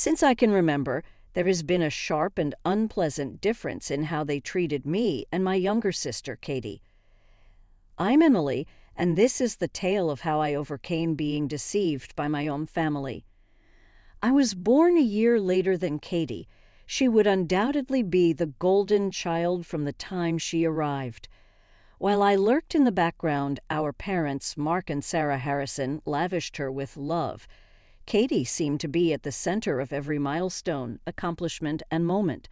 Since I can remember, there has been a sharp and unpleasant difference in how they treated me and my younger sister, Katie. I'm Emily, and this is the tale of how I overcame being deceived by my own family. I was born a year later than Katie. She would undoubtedly be the golden child from the time she arrived. While I lurked in the background, our parents, Mark and Sarah Harrison, lavished her with love. Katie seemed to be at the center of every milestone, accomplishment, and moment.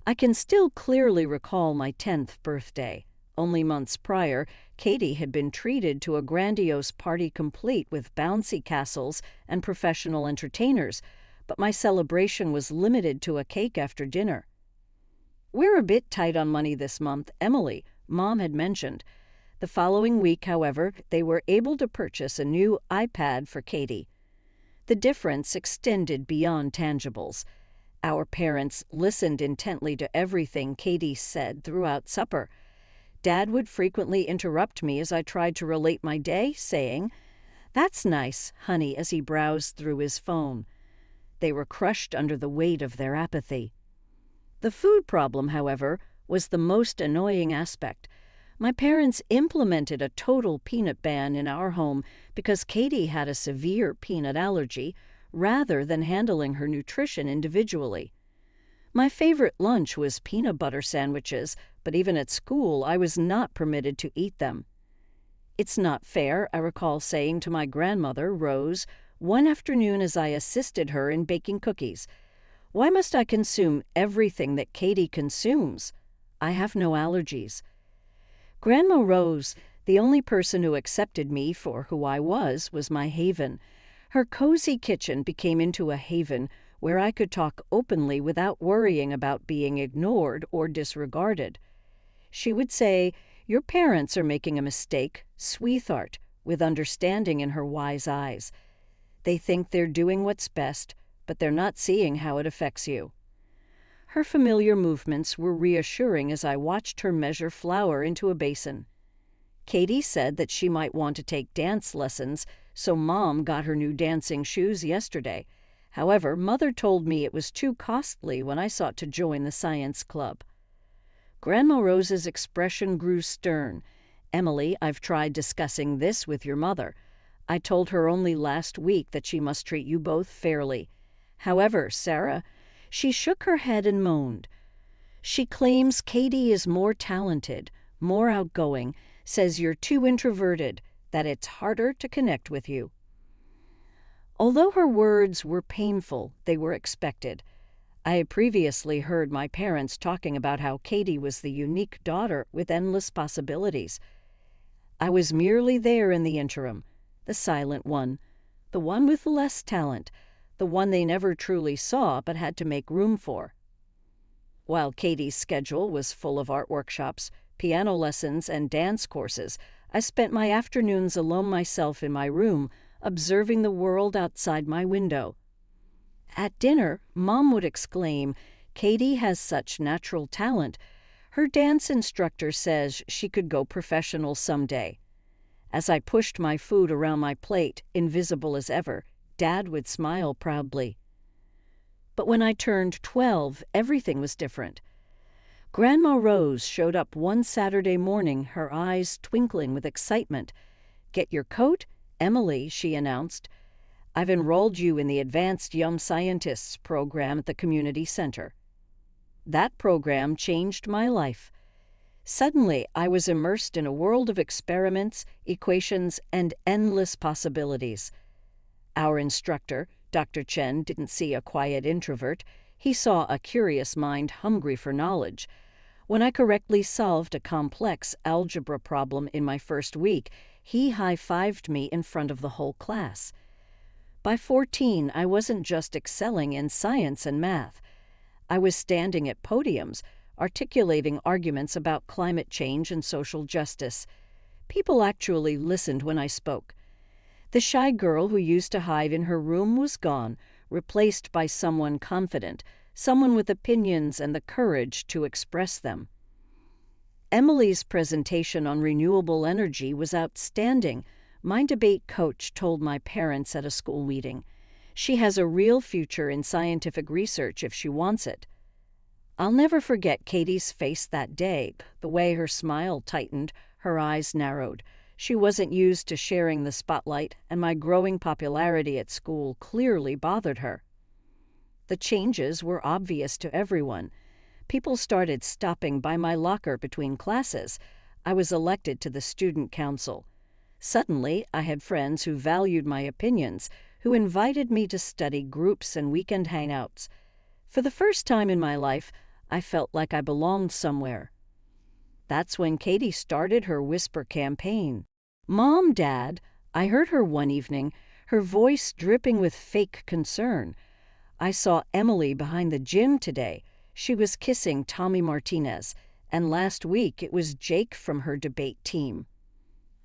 I can still clearly recall my 10th birthday. Only months prior, Katie had been treated to a grandiose party complete with bouncy castles and professional entertainers, but my celebration was limited to a cake after dinner. "We're a bit tight on money this month, Emily," Mom had mentioned. The following week, however, they were able to purchase a new iPad for Katie. The difference extended beyond tangibles. Our parents listened intently to everything Katie said throughout supper. Dad would frequently interrupt me as I tried to relate my day, saying, "That's nice, honey," as he browsed through his phone. They were crushed under the weight of their apathy. The food problem, however, was the most annoying aspect. My parents implemented a total peanut ban in our home because Katie had a severe peanut allergy, rather than handling her nutrition individually. My favorite lunch was peanut butter sandwiches, but even at school I was not permitted to eat them. "It's not fair," I recall saying to my grandmother, Rose, one afternoon as I assisted her in baking cookies. "Why must I consume everything that Katie consumes? I have no allergies." Grandma Rose, the only person who accepted me for who I was my haven. Her cozy kitchen became into a haven where I could talk openly without worrying about being ignored or disregarded. She would say, "Your parents are making a mistake, sweetheart," with understanding in her wise eyes. "They think they're doing what's best, but they're not seeing how it affects you." Her familiar movements were reassuring as I watched her measure flour into a basin. Katie said that she might want to take dance lessons, so Mom got her new dancing shoes yesterday. However, Mother told me it was too costly when I sought to join the science club. Grandma Rose's expression grew stern. "Emily, I've tried discussing this with your mother. I told her only last week that she must treat you both fairly. However, Sarah," she shook her head and moaned. "She claims Katie is more talented, more outgoing, says you're too introverted, that it's harder to connect with you." Although her words were painful, they were expected. I had previously heard my parents talking about how Katie was the unique daughter with endless possibilities. I was merely there in the interim, the silent one, the one with less talent, the one they never truly saw but had to make room for. While Katie's schedule was full of art workshops, piano lessons, and dance courses, I spent my afternoons alone myself in my room, observing the world outside my window. At dinner, Mom would exclaim, "Katie has such natural talent. Her dance instructor says she could go professional someday." As I pushed my food around my plate, invisible as ever, Dad would smile proudly. But when I turned 12, everything was different. Grandma Rose showed up one Saturday morning, her eyes twinkling with excitement. "Get your coat, Emily," she announced. "I've enrolled you in the Advanced Young Scientists program at the community center." That program changed my life. Suddenly, I was immersed in a world of experiments, equations, and endless possibilities. Our instructor, Dr. Chen, didn't see a quiet introvert. He saw a curious mind hungry for knowledge. When I correctly solved a complex algebra problem in my first week, he high-fived me in front of the whole class. By 14, I wasn't just excelling in science and math. I was standing at podiums, articulating arguments about climate change and social justice. People actually listened when I spoke. The shy girl who used to hide in her room was gone, replaced by someone confident, someone with opinions and the courage to express them. Emily's presentation on renewable energy was outstanding, my debate coach told my parents at a school meeting. She has a real future in scientific research if she wants it. I'll never forget Katie's face that day, the way her smile tightened, her eyes narrowed. She wasn't used to sharing the spotlight, and my growing popularity at school clearly bothered her. The changes were obvious to everyone. People started stopping by my locker between classes. I was elected to the student council. Suddenly, I had friends who valued my opinions, who invited me to study groups and weekend hangouts. For the first time in my life, I felt like I belonged somewhere. That's when Katie started her whisper campaign. "Mom, Dad," I heard her one evening, her voice dripping with fake concern. "I saw Emily behind the gym today. She was kissing Tommy Martinez, and last week it was Jake from her debate team."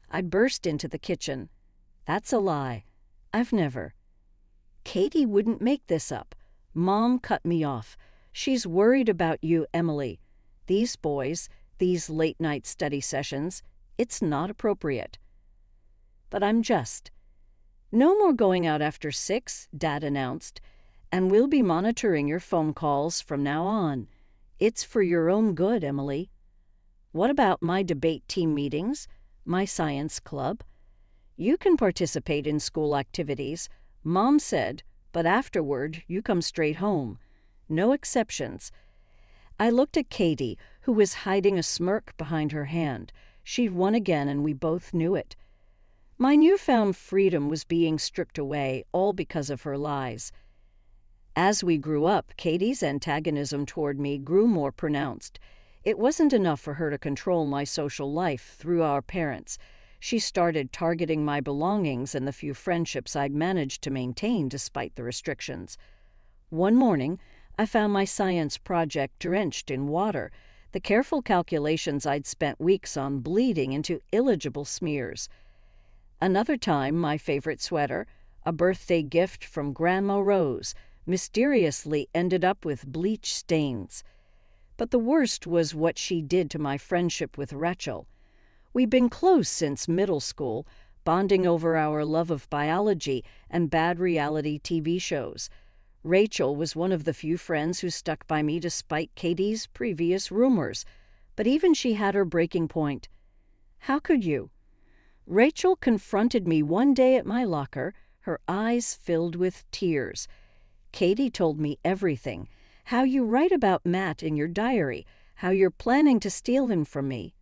I burst into the kitchen. "That's a lie. I've never." "Katie wouldn't make this up." Mom cut me off. "She's worried about you, Emily. These boys, these late-night study sessions, it's not appropriate." But I'm just. "No more going out after 6, Dad announced, "and we'll be monitoring your phone calls from now on. It's for your own good, Emily." "What about my debate team meetings, my science club?" "You can participate in school activities," Mom said, "but afterward you come straight home. No exceptions." I looked at Katie, who was hiding a smirk behind her hand. She'd won again, and we both knew it. My newfound freedom was being stripped away, all because of her lies. As we grew up, Katie's antagonism toward me grew more pronounced. It wasn't enough for her to control my social life through our parents. She started targeting my belongings and the few friendships I'd managed to maintain despite the restrictions. One morning, I found my science project drenched in water, the careful calculations I'd spent weeks on bleeding into illegible smears. Another time, my favorite sweater, a birthday gift from Grandma Rose, mysteriously ended up with bleach stains. But the worst was what she did to my friendship with Rachel. We'd been close since middle school, bonding over our love of biology and bad reality TV shows. Rachel was one of the few friends who stuck by me despite Katie's previous rumors, but even she had her breaking point. How could you? Rachel confronted me one day at my locker, her eyes filled with tears. "Katie told me everything. How you write about Matt in your diary, how you're planning to steal him from me."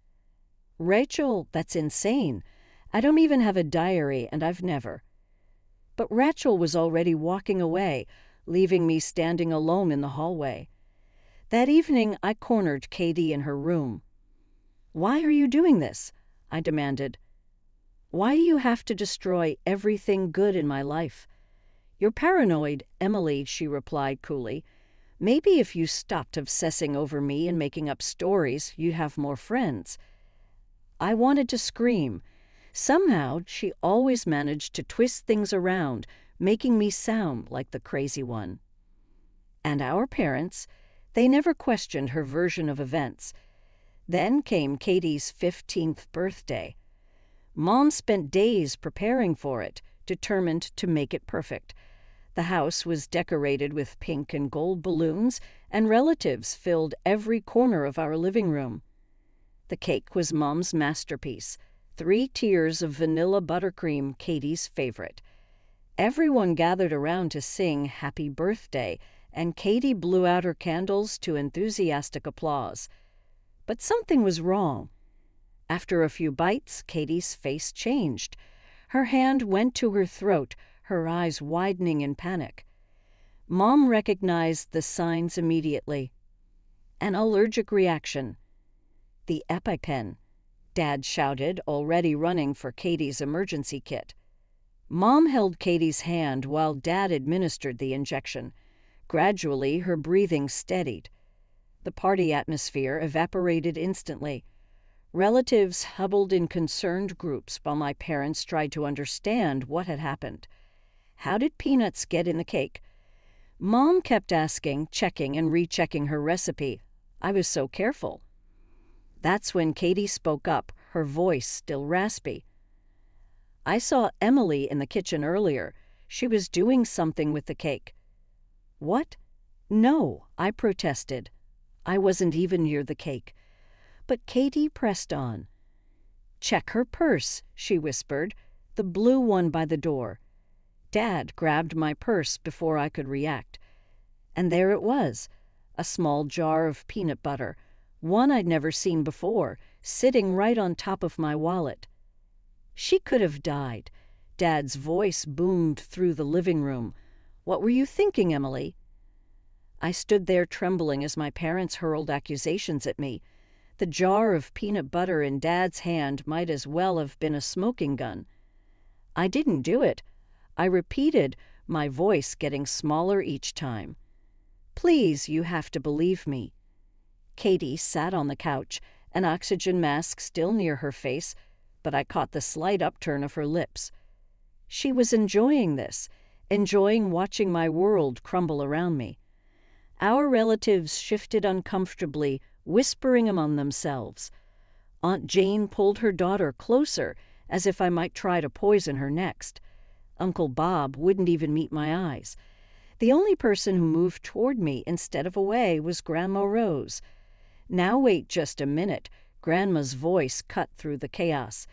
"Rachel, that's insane. I don't even have a diary, and I've never." But Rachel was already walking away, leaving me standing alone in the hallway. That evening, I cornered Katie in her room. "Why are you doing this?" I demanded. "Why do you have to destroy everything good in my life?" "You're paranoid, Emily," she replied coolly. "Maybe if you stopped obsessing over me and making up stories, you'd have more friends." I wanted to scream. Somehow, she always managed to twist things around, making me sound like the crazy one. And our parents, they never questioned her version of events. Then came Katie's 15th birthday. Mom spent days preparing for it, determined to make it perfect. The house was decorated with pink and gold balloons, and relatives filled every corner of our living room. The cake was Mom's masterpiece, 3 tiers of vanilla buttercream, Katie's favorite. Everyone gathered around to sing Happy Birthday, and Katie blew out her candles to enthusiastic applause. But something was wrong. After a few bites, Katie's face changed. Her hand went to her throat, her eyes widening in panic. Mom recognized the signs immediately. An allergic reaction. "The EpiPen," Dad shouted, already running for Katie's emergency kit. Mom held Katie's hand while Dad administered the injection. Gradually, her breathing steadied. The party atmosphere evaporated instantly. Relatives huddled in concerned groups while my parents tried to understand what had happened. How did peanuts get in the cake? Mom kept asking, checking, and rechecking her recipe. I was so careful. That's when Katie spoke up, her voice still raspy. "I saw Emily in the kitchen earlier. She was doing something with the cake. What? No, I protested. I wasn't even near the cake. But Katie pressed on. Check her purse, she whispered, the blue one by the door. Dad grabbed my purse before I could react. And there it was, a small jar of peanut butter, one I'd never seen before, sitting right on top of my wallet. She could have died. Dad's voice boomed through the living room. What were you thinking, Emily? I stood there trembling as my parents hurled accusations at me. The jar of peanut butter in Dad's hand might as well have been a smoking gun. I didn't do it. I repeated, my voice getting smaller each time. Please, you have to believe me. Katie sat on the couch, an oxygen mask still near her face, but I caught the slight upturn of her lips. She was enjoying this, enjoying watching my world crumble around me. Our relatives shifted uncomfortably, whispering among themselves. Aunt Jane pulled her daughter closer, as if I might try to poison her next. Uncle Bob wouldn't even meet my eyes. The only person who moved toward me instead of away was Grandma Rose. Now wait just a minute. Grandma's voice cut through the chaos.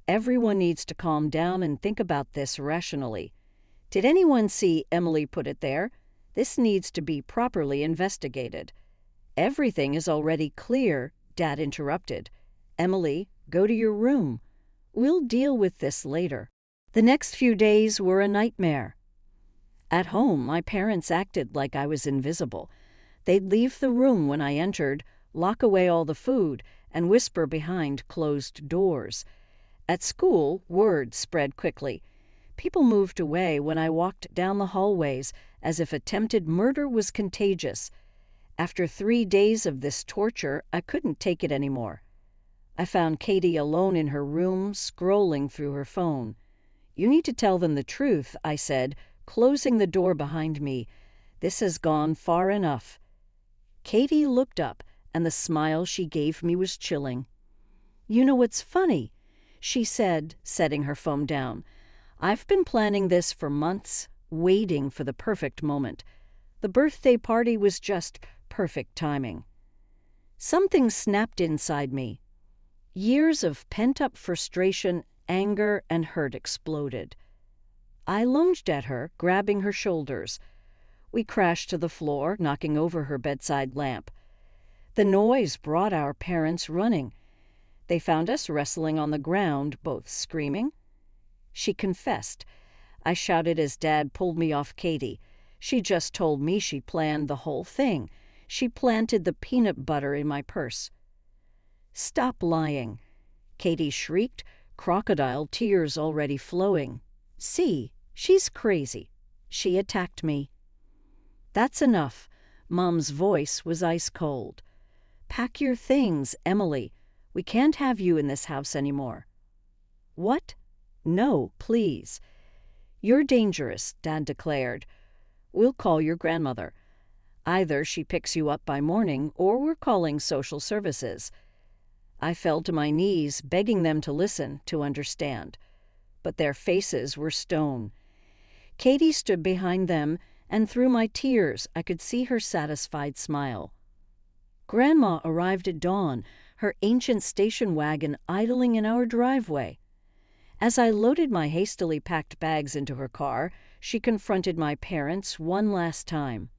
Everyone needs to calm down and think about this rationally. Did anyone see Emily put it there? This needs to be properly investigated. Everything is already clear, Dad interrupted. Emily, go to your room. We'll deal with this later. The next few days were a nightmare. At home, my parents acted like I was invisible. They'd leave the room when I entered, lock away all the food, and whisper behind closed doors. At school, word spread quickly. People moved away when I walked down the hallways as if attempted murder was contagious. After 3 days of this torture, I couldn't take it anymore. I found Katie alone in her room, scrolling through her phone. You need to tell them the truth, I said, closing the door behind me. This has gone far enough. Katie looked up, and the smile she gave me was chilling. You know what's funny? She said, setting her phone down. I've been planning this for months, waiting for the perfect moment. The birthday party was just perfect timing. Something snapped inside me. Years of pent-up frustration, anger, and hurt exploded. I lunged at her, grabbing her shoulders. We crashed to the floor, knocking over her bedside lamp. The noise brought our parents running. They found us wrestling on the ground, both screaming. She confessed. I shouted as Dad pulled me off Katie. She just told me she planned the whole thing. She planted the peanut butter in my purse. Stop lying. Katie shrieked, crocodile tears already flowing. See, she's crazy. She attacked me. That's enough. Mom's voice was ice cold. Pack your things, Emily. We can't have you in this house anymore. What? No, please. You're dangerous, Dad declared. We'll call your grandmother. Either she picks you up by morning or we're calling social services. I fell to my knees, begging them to listen, to understand. But their faces were stone. Katie stood behind them, and through my tears I could see her satisfied smile. Grandma arrived at dawn, her ancient station wagon idling in our driveway. As I loaded my hastily packed bags into her car, she confronted my parents one last time.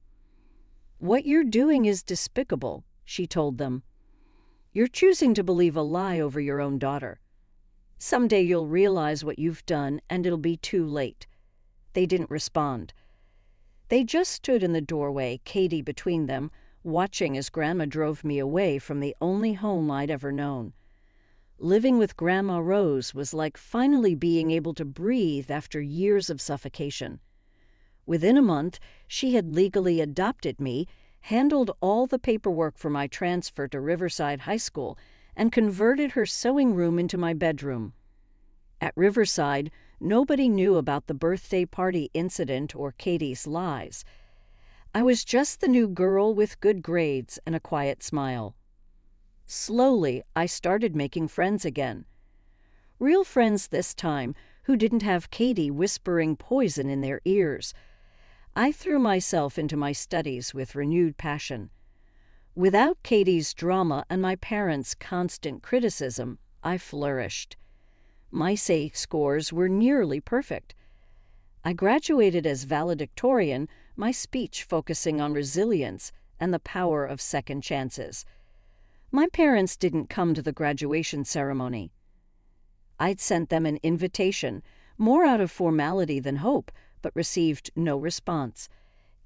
What you're doing is despicable, she told them. You're choosing to believe a lie over your own daughter. Someday you'll realize what you've done, and it'll be too late. They didn't respond. They just stood in the doorway, Katie between them, watching as Grandma drove me away from the only home I'd ever known. Living with Grandma Rose was like finally being able to breathe after years of suffocation. Within a month, she had legally adopted me, handled all the paperwork for my transfer to Riverside High School, and converted her sewing room into my bedroom. At Riverside, nobody knew about the birthday party incident or Katie's lies. I was just the new girl with good grades and a quiet smile. Slowly, I started making friends again. Real friends this time, who didn't have Katie whispering poison in their ears. I threw myself into my studies with renewed passion. Without Katie's drama and my parents' constant criticism, I flourished. My SAE scores were nearly perfect. I graduated as valedictorian, my speech focusing on resilience and the power of second chances. My parents didn't come to the graduation ceremony. I'd sent them an invitation, more out of formality than hope, but received no response.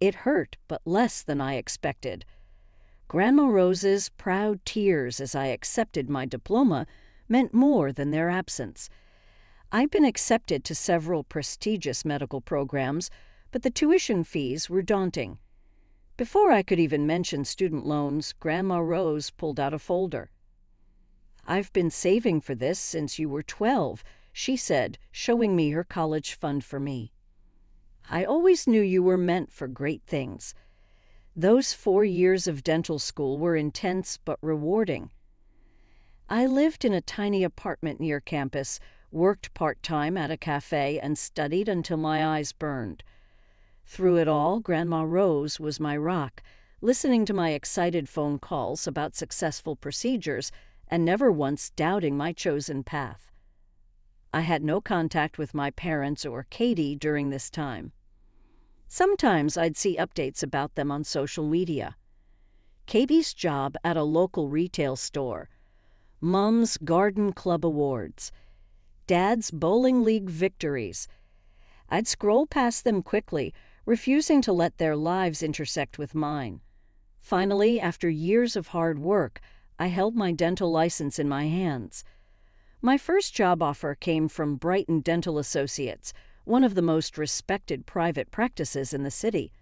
It hurt, but less than I expected. Grandma Rose's proud tears as I accepted my diploma meant more than their absence. I'd been accepted to several prestigious medical programs, but the tuition fees were daunting. Before I could even mention student loans, Grandma Rose pulled out a folder. "I've been saving for this since you were 12, she said, showing me her college fund for me. "I always knew you were meant for great things." Those 4 years of dental school were intense but rewarding. I lived in a tiny apartment near campus, worked part-time at a cafe, and studied until my eyes burned. Through it all, Grandma Rose was my rock, listening to my excited phone calls about successful procedures and never once doubting my chosen path. I had no contact with my parents or Katie during this time. Sometimes I'd see updates about them on social media. Katie's job at a local retail store, Mom's garden club awards, Dad's bowling league victories. I'd scroll past them quickly, refusing to let their lives intersect with mine. Finally, after years of hard work, I held my dental license in my hands. My first job offer came from Brighton Dental Associates, one of the most respected private practices in the city.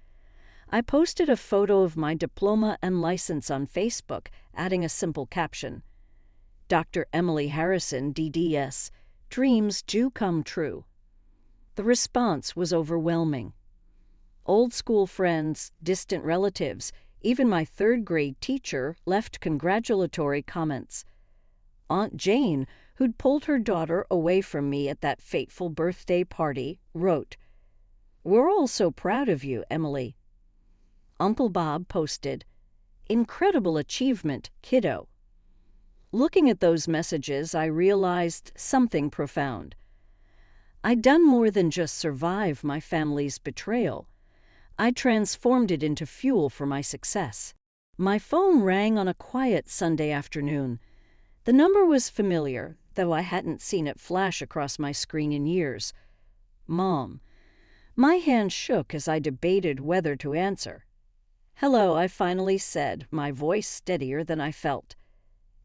I posted a photo of my diploma and license on Facebook, adding a simple caption. Dr. Emily Harrison, DDS, dreams do come true. The response was overwhelming. Old school friends, distant relatives, even my third-grade teacher left congratulatory comments. Aunt Jane, who'd pulled her daughter away from me at that fateful birthday party, wrote, "We're all so proud of you, Emily." Uncle Bob posted, "Incredible achievement, kiddo." Looking at those messages, I realized something profound. I'd done more than just survive my family's betrayal. I transformed it into fuel for my success. My phone rang on a quiet Sunday afternoon. The number was familiar, though I hadn't seen it flash across my screen in years. Mom. My hand shook as I debated whether to answer. "Hello," I finally said, my voice steadier than I felt.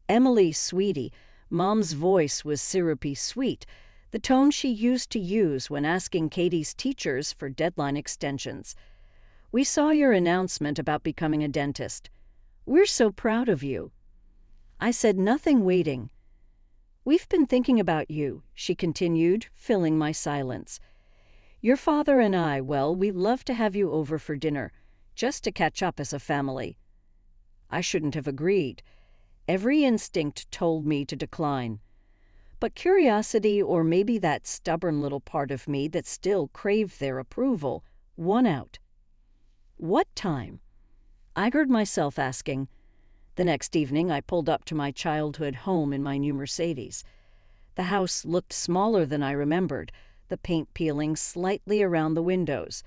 "Emily, sweetie." Mom's voice was syrupy sweet, the tone she used to use when asking Katie's teachers for deadline extensions. "We saw your announcement about becoming a dentist. We're so proud of you." I said nothing, waiting. "We've been thinking about you," she continued, filling my silence. "Your father and I, well, we'd love to have you over for dinner, just to catch up as a family." I shouldn't have agreed. Every instinct told me to decline. But curiosity, or maybe that stubborn little part of me that still craved their approval, won out. "What time?" I heard myself asking. The next evening, I pulled up to my childhood home in my new Mercedes. The house looked smaller than I remembered, the paint peeling slightly around the windows.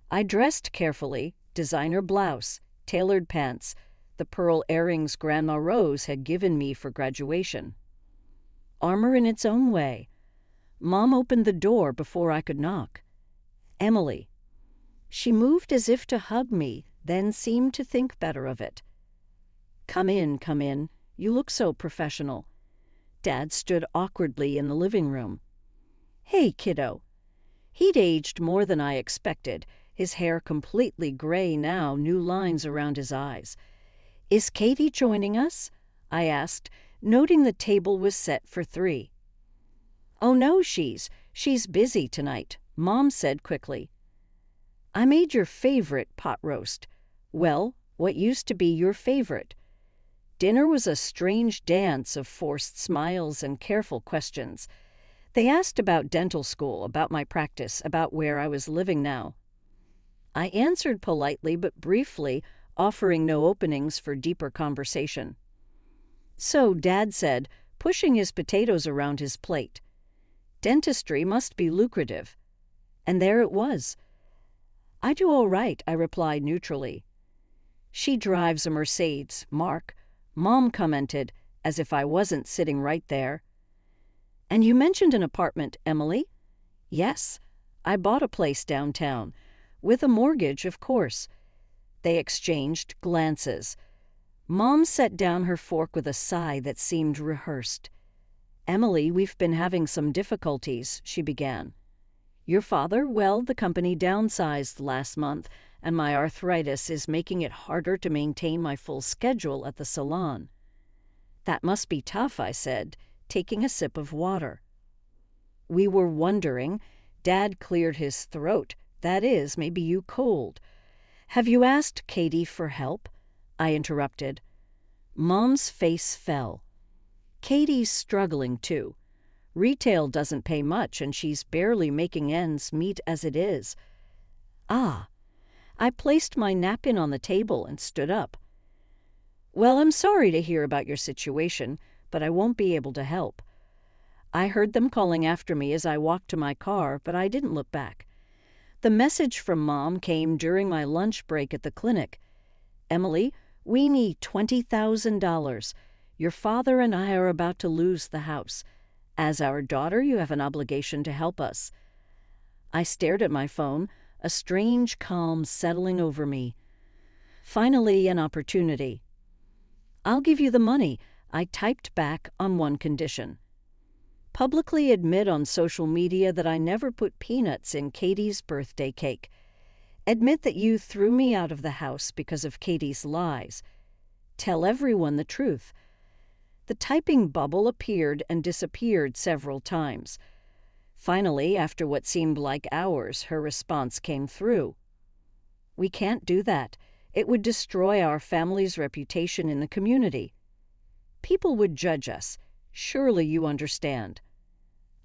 I dressed carefully, designer blouse, tailored pants, the pearl earrings Grandma Rose had given me for graduation. Armor in its own way. Mom opened the door before I could knock. "Emily." She moved as if to hug me, then seemed to think better of it. Come in, come in. You look so professional." Dad stood awkwardly in the living room. "Hey, kiddo." He'd aged more than I expected, his hair completely gray now, new lines around his eyes. "Is Katie joining us?" I asked, noting the table was set for 3. "Oh no, she's busy tonight," Mom said quickly. "I made your favorite pot roast." "Well, what used to be your favorite?" Dinner was a strange dance of forced smiles and careful questions. They asked about dental school, about my practice, about where I was living now. I answered politely but briefly, offering no openings for deeper conversation. So, Dad said, pushing his potatoes around his plate, dentistry must be lucrative. And there it was. I do all right, I replied neutrally. She drives a Mercedes, Mark, Mom commented, as if I wasn't sitting right there. And you mentioned an apartment, Emily? Yes, I bought a place downtown, with a mortgage, of course. They exchanged glances. Mom set down her fork with a sigh that seemed rehearsed. Emily, we've been having some difficulties, she began. Your father? Well, the company downsized last month, and my arthritis is making it harder to maintain my full schedule at the salon. That must be tough, I said, taking a sip of water. We were wondering. Dad cleared his throat. That is, maybe you cold. Have you asked Katie for help? I interrupted. Mom's face fell. Katie's struggling, too. Retail doesn't pay much, and she's barely making ends meet as it is. Ah. I placed my napkin on the table and stood up. Well, I'm sorry to hear about your situation, but I won't be able to help. I heard them calling after me as I walked to my car, but I didn't look back. The message from Mom came during my lunch break at the clinic. Emily, we need $20,000. Your father and I are about to lose the house. As our daughter, you have an obligation to help us. I stared at my phone, a strange calm settling over me. Finally, an opportunity. I'll give you the money, I typed back on one condition. Publicly admit on social media that I never put peanuts in Katie's birthday cake. Admit that you threw me out of the house because of Katie's lies. Tell everyone the truth. The typing bubble appeared and disappeared several times. Finally, after what seemed like hours, her response came through. We can't do that. It would destroy our family's reputation in the community. People would judge us. Surely you understand.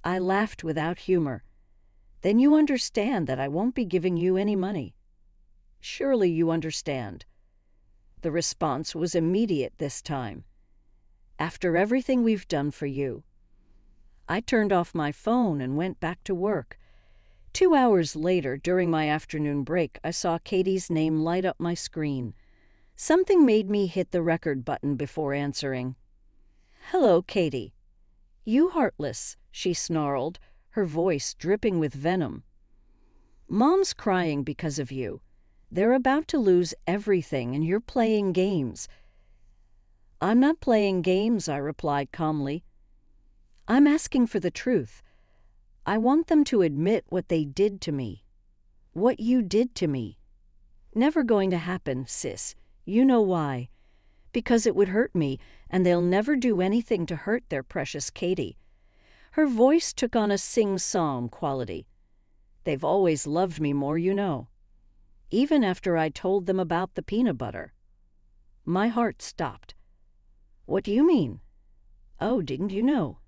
I laughed without humor. Then you understand that I won't be giving you any money. Surely you understand. The response was immediate this time. After everything we've done for you. I turned off my phone and went back to work. 2 hours later, during my afternoon break, I saw Katie's name light up my screen. Something made me hit the record button before answering. Hello, Katie. You heartless, she snarled, her voice dripping with venom. Mom's crying because of you. They're about to lose everything, and you're playing games. I'm not playing games, I replied calmly. I'm asking for the truth. I want them to admit what they did to me. What you did to me. Never going to happen, sis. You know why. Because it would hurt me, and they'll never do anything to hurt their precious Katie. Her voice took on a sing-song quality. They've always loved me more, you know. Even after I told them about the peanut butter. My heart stopped. What do you mean? Oh, didn't you know?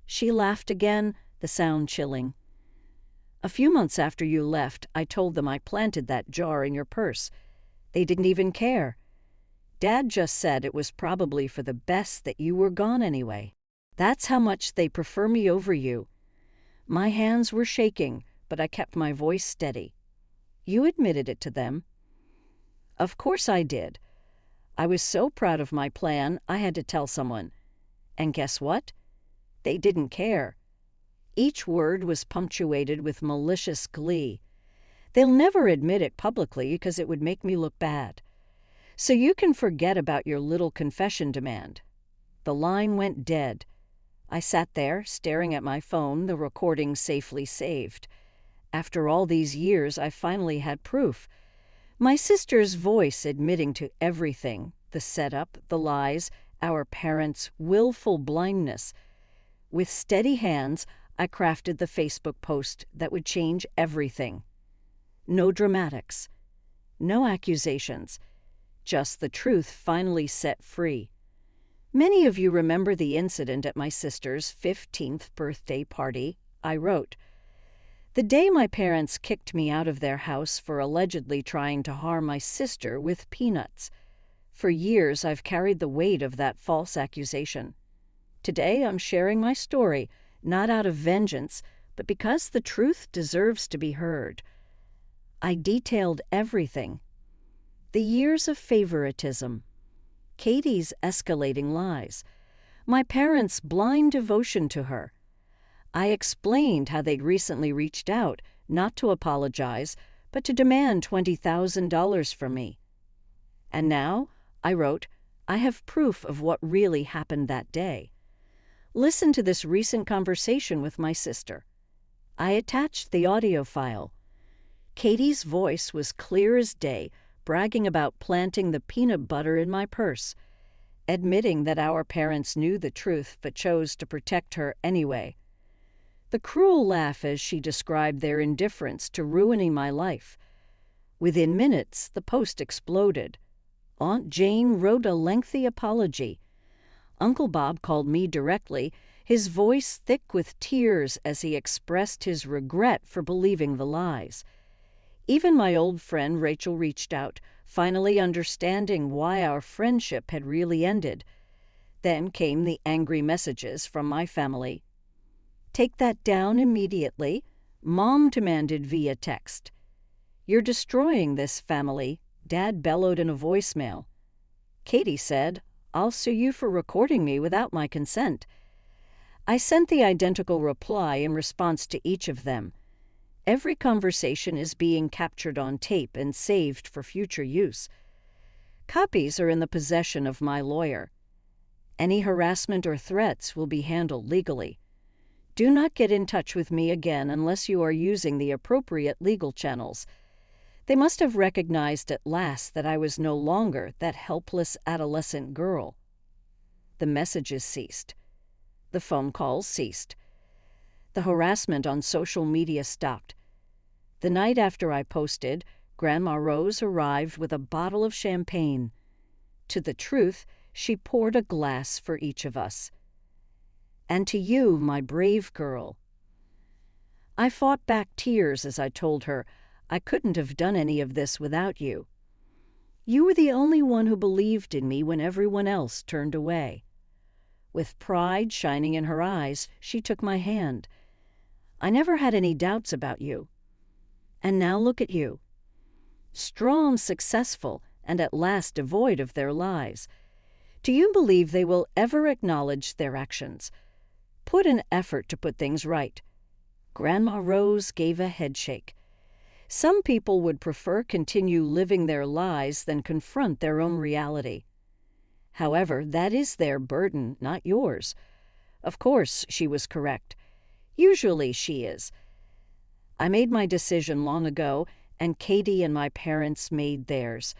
She laughed again, the sound chilling. A few months after you left, I told them I planted that jar in your purse. They didn't even care. Dad just said it was probably for the best that you were gone anyway. That's how much they prefer me over you. My hands were shaking, but I kept my voice steady. You admitted it to them. Of course I did. I was so proud of my plan, I had to tell someone. And guess what? They didn't care. Each word was punctuated with malicious glee. They'll never admit it publicly because it would make me look bad. So you can forget about your little confession demand. The line went dead. I sat there, staring at my phone, the recording safely saved. After all these years, I finally had proof. My sister's voice admitting to everything, the setup, the lies, our parents' willful blindness. With steady hands, I crafted the Facebook post that would change everything. No dramatics. No accusations. Just the truth finally set free. Many of you remember the incident at my sister's 15th birthday party, I wrote. The day my parents kicked me out of their house for allegedly trying to harm my sister with peanuts. For years, I've carried the weight of that false accusation. Today, I'm sharing my story, not out of vengeance, but because the truth deserves to be heard. I detailed everything. The years of favoritism, Katie's escalating lies, my parents' blind devotion to her. I explained how they'd recently reached out, not to apologize, but to demand $20,000 from me. And now, I wrote, I have proof of what really happened that day. Listen to this recent conversation with my sister. I attached the audio file. Katie's voice was clear as day, bragging about planting the peanut butter in my purse, admitting that our parents knew the truth but chose to protect her anyway. The cruel laugh as she described their indifference to ruining my life. Within minutes, the post exploded. Aunt Jane wrote a lengthy apology. Uncle Bob called me directly, his voice thick with tears as he expressed his regret for believing the lies. Even my old friend Rachel reached out, finally understanding why our friendship had really ended. Then came the angry messages from my family. Take that down immediately, Mom demanded via text. You're destroying this family, Dad bellowed in a voicemail. Katie said, I'll sue you for recording me without my consent. I sent the identical reply in response to each of them. Every conversation is being captured on tape and saved for future use. Copies are in the possession of my lawyer. Any harassment or threats will be handled legally. Do not get in touch with me again unless you are using the appropriate legal channels. They must have recognized at last that I was no longer that helpless adolescent girl. The messages ceased. The phone calls ceased. The harassment on social media stopped. The night after I posted, Grandma Rose arrived with a bottle of champagne. To the truth, she poured a glass for each of us. And to you, my brave girl. I fought back tears as I told her I couldn't have done any of this without you. You were the only one who believed in me when everyone else turned away. With pride shining in her eyes, she took my hand. I never had any doubts about you. And now look at you. Strong, successful, and at last devoid of their lies. Do you believe they will ever acknowledge their actions? Put an effort to put things right. Grandma Rose gave a headshake. Some people would prefer continue living their lies than confront their own reality. However, that is their burden, not yours. Of course, she was correct. Usually she is. I made my decision long ago, and Katie and my parents made theirs.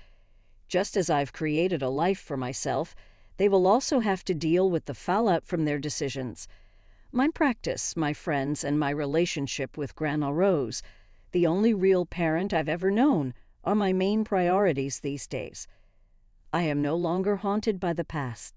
Just as I've created a life for myself, they will also have to deal with the fallout from their decisions. My practice, my friends, and my relationship with Grandma Rose, the only real parent I've ever known, are my main priorities these days. I am no longer haunted by the past.